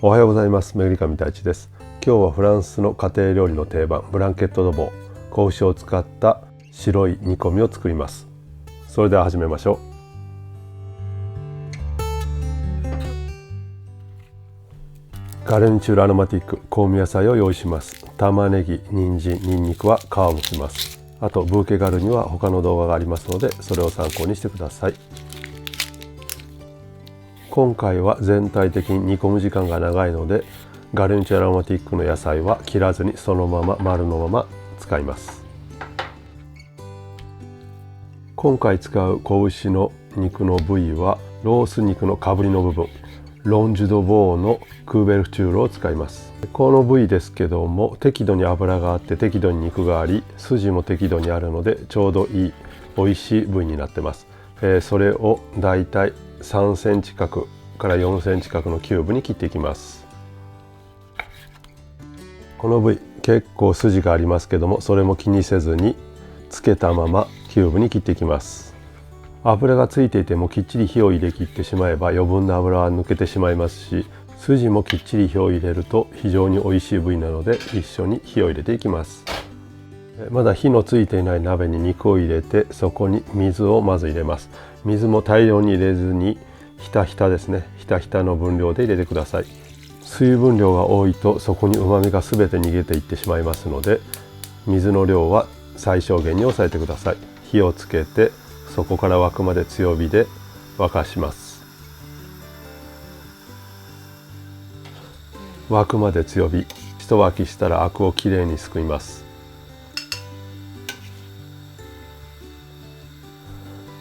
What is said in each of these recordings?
おはようございます。めぐりかみたいちです。今日はフランスの家庭料理の定番ブランケットドボー、子牛を使った白い煮込みを作ります。それでは始めましょう。ガレンチュールアロマティック香味野菜を用意します。玉ねぎ、人参、にんにくは皮を剥きます。あとブーケガルには他の動画がありますので、それを参考にしてください。今回は全体的に煮込む時間が長いので、ガレンチュールアロマティックの野菜は切らずにそのまま丸のまま使います。今回使う子牛の肉の部位はロース肉のかぶりの部分、ロンジュドボーのクーベルチュールを使います。この部位ですけども、適度に脂があって適度に肉があり、筋も適度にあるのでちょうどいい美味しい部位になってます。それをだいたい3センチ角から4センチ角のキューブに切っていきます。この部位結構筋がありますけども、それも気にせずにつけたままキューブに切っていきます。油がついていてもきっちり火を入れ切ってしまえば余分な油は抜けてしまいますし、筋もきっちり火を入れると非常に美味しい部位なので、一緒に火を入れていきます。まだ火のついていない鍋に肉を入れて、そこに水をまず入れます。水も大量に入れずにひたひたですね、ひたひたの分量で入れてください。水分量が多いとそこに旨味が全て逃げていってしまいますので、水の量は最小限に抑えてください。火をつけてそこから沸くまで強火で沸かします。沸くまで強火、一沸きしたらアクをきれいにすくいます。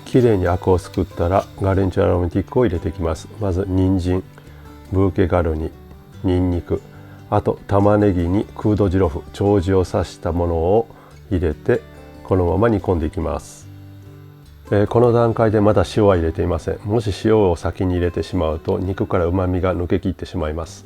きれいにアクをすくったらガレンチュールアロマティックを入れていきます。まず人参、ブーケガルニ、にんにく、あと玉ねぎにクードジロフ、長寿を刺したものを入れて、このまま煮込んでいきます。この段階でまだ塩は入れていません。もし塩を先に入れてしまうと肉からうまみが抜けきってしまいます。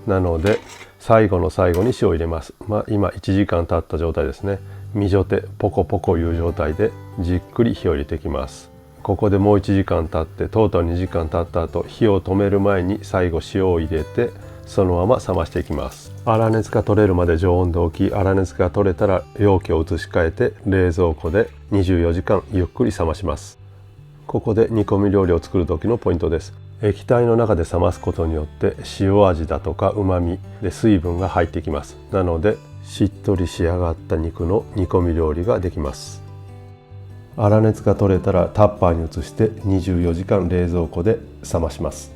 なので最後の最後に塩を入れます。今1時間経った状態ですね。ミジョテポコポコいう状態でじっくり火を入れていきます。ここでもう1時間経って、トータル2時間経った後、火を止める前に最後塩を入れて、そのまま冷ましていきます。粗熱が取れるまで常温で置き、粗熱が取れたら容器を移し替えて冷蔵庫で24時間ゆっくり冷まします。ここで煮込み料理を作る時のポイントです。液体の中で冷ますことによって塩味だとかうまみで水分が入ってきます。なのでしっとり仕上がった肉の煮込み料理ができます。粗熱が取れたらタッパーに移して24時間冷蔵庫で冷まします。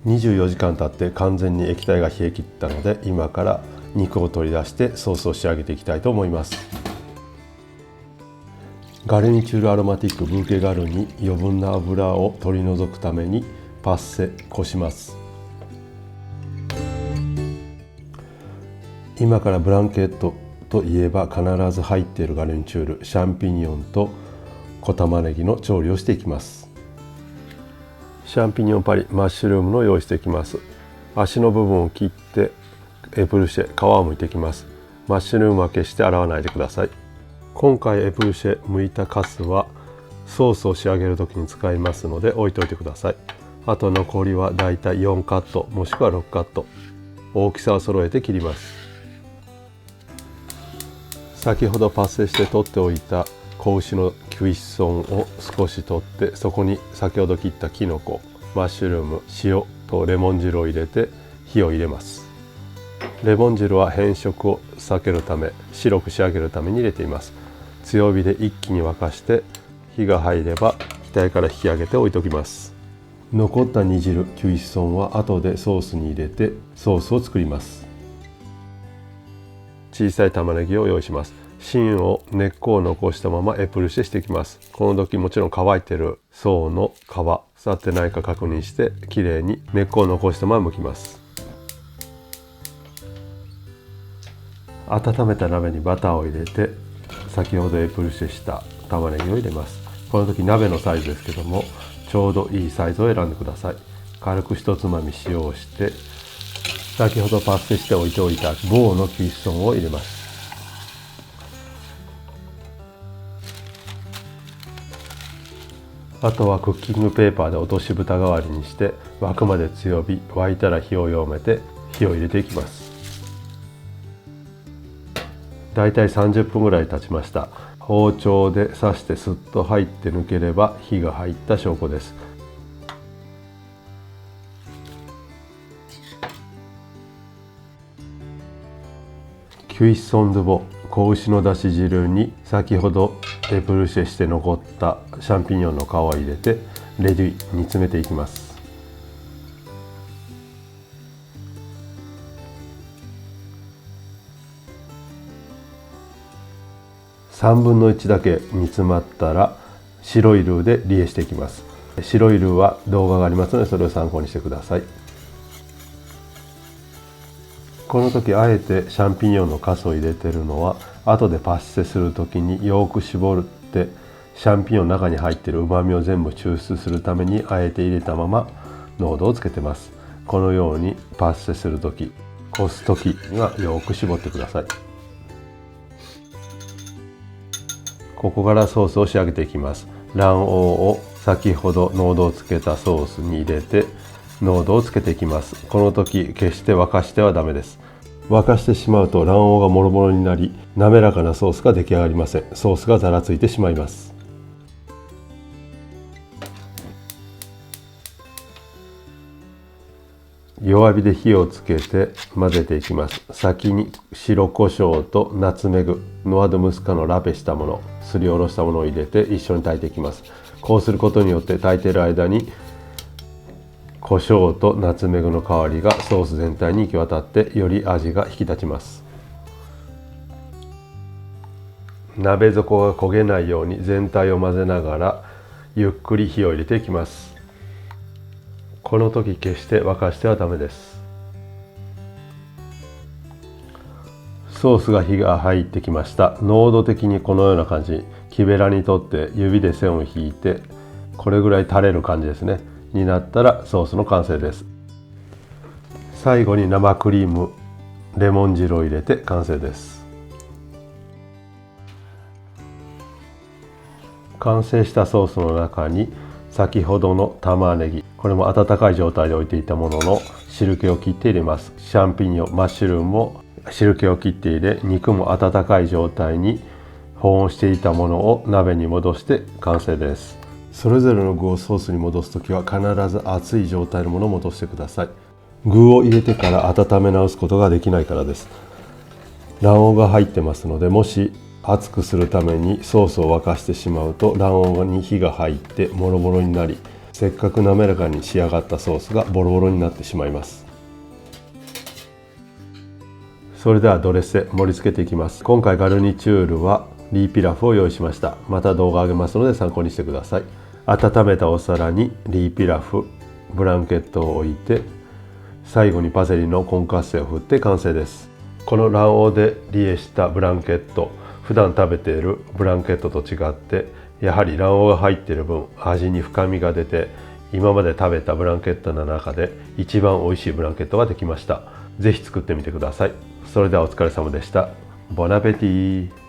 24時間経って完全に液体が冷え切ったので、今から肉を取り出してソースを仕上げていきたいと思います。ガレンチュールアロマティックブーケガルに余分な油を取り除くためにパッセこします。今からブランケットといえば必ず入っているガレンチュール、シャンピニオンと小玉ねぎの調理をしていきます。シャンピニオンパリ、マッシュルームの用意していきます。足の部分を切ってエプルシェ、皮を剥いていきます。マッシュルームは決して洗わないでください。今回エプルシェ剥いたカスはソースを仕上げる時に使いますので置いといてください。あと残りはだいたい4カットもしくは6カット、大きさを揃えて切ります。先ほどパッセして取っておいた子牛のキュイッソンを少し取って、そこに先ほど切ったきのこ、マッシュルーム、塩とレモン汁を入れて火を入れます。レモン汁は変色を避けるため、白く仕上げるために入れています。強火で一気に沸かして火が入れば額から引き上げて置いておきます。残った煮汁、キュイッソンは後でソースに入れてソースを作ります。小さい玉ねぎを用意します。芯を根っこを残したままエプルシェしていきます。この時もちろん乾いてる層の皮、腐ってないか確認してきれいに根っこを残したまま剥きます。温めた鍋にバターを入れて、先ほどエプルシェした玉ねぎを入れます。この時鍋のサイズですけども、ちょうどいいサイズを選んでください。軽く一つまみ塩をして、先ほどパッセして置いておいたボーのキュイッソンを入れます。あとはクッキングペーパーで落とし蓋代わりにして沸くまで強火、沸いたら火を弱めて火を入れていきます。だいたい30分ぐらい経ちました。包丁で刺してスッと入って抜ければ火が入った証拠です。キュイッソン・ドゥ・ボ、子牛のだし汁に先ほどエプルシェして残ったシャンピニオンの皮を入れてレデュイ煮詰めていきます。3分の1だけ煮詰まったら白いルーでリエしていきます。白いルーは動画がありますのでそれを参考にしてください。この時あえてシャンピニオンのカスを入れているのは後でパッセする時によく絞ってシャンピニオンの中に入っているうまみを全部抽出するためにあえて入れたまま濃度をつけてます。このようにパッセする時、こす時にはよく絞ってください。ここからソースを仕上げていきます。卵黄を先ほど濃度をつけたソースに入れて濃度をつけていきます。この時決して沸かしてはダメです。沸かしてしまうと卵黄がもろもろになり滑らかなソースが出来上がりません。ソースがざらついてしまいます。弱火で火をつけて混ぜていきます。先に白胡椒とナツメグ、ノワ・ドゥ・ムスカのラペしたもの、すりおろしたものを入れて一緒に炊いていきます。こうすることによって炊いている間に胡椒とナツメグの香りがソース全体に行き渡ってより味が引き立ちます。鍋底が焦げないように全体を混ぜながらゆっくり火を入れていきます。この時決して沸かしてはダメです。ソースが火が入ってきました。濃度的にこのような感じ、木べらにとって指で線を引いてこれぐらい垂れる感じですねになったらソースの完成です。最後に生クリーム、レモン汁を入れて完成です。完成したソースの中に先ほどの玉ねぎ、これも温かい状態で置いていたものの汁気を切って入れます。シャンピニオン、マッシュルームも汁気を切って入れ、肉も温かい状態に保温していたものを鍋に戻して完成です。それぞれの具をソースに戻すときは必ず熱い状態のものを戻してください。具を入れてから温め直すことができないからです。卵黄が入ってますので、もし熱くするためにソースを沸かしてしまうと卵黄に火が入ってボロボロになり、せっかく滑らかに仕上がったソースがボロボロになってしまいます。それではドレッセ盛り付けていきます。今回ガルニチュールはリーピラフを用意しました。また動画上げますので参考にしてください。温めたお皿にリーピラフ、ブランケットを置いて最後にパセリのコンカッセを振って完成です。この卵黄でリエしたブランケット、普段食べているブランケットと違ってやはり卵黄が入っている分味に深みが出て、今まで食べたブランケットの中で一番美味しいブランケットができました。ぜひ作ってみてください。それではお疲れ様でした。ボナペティ。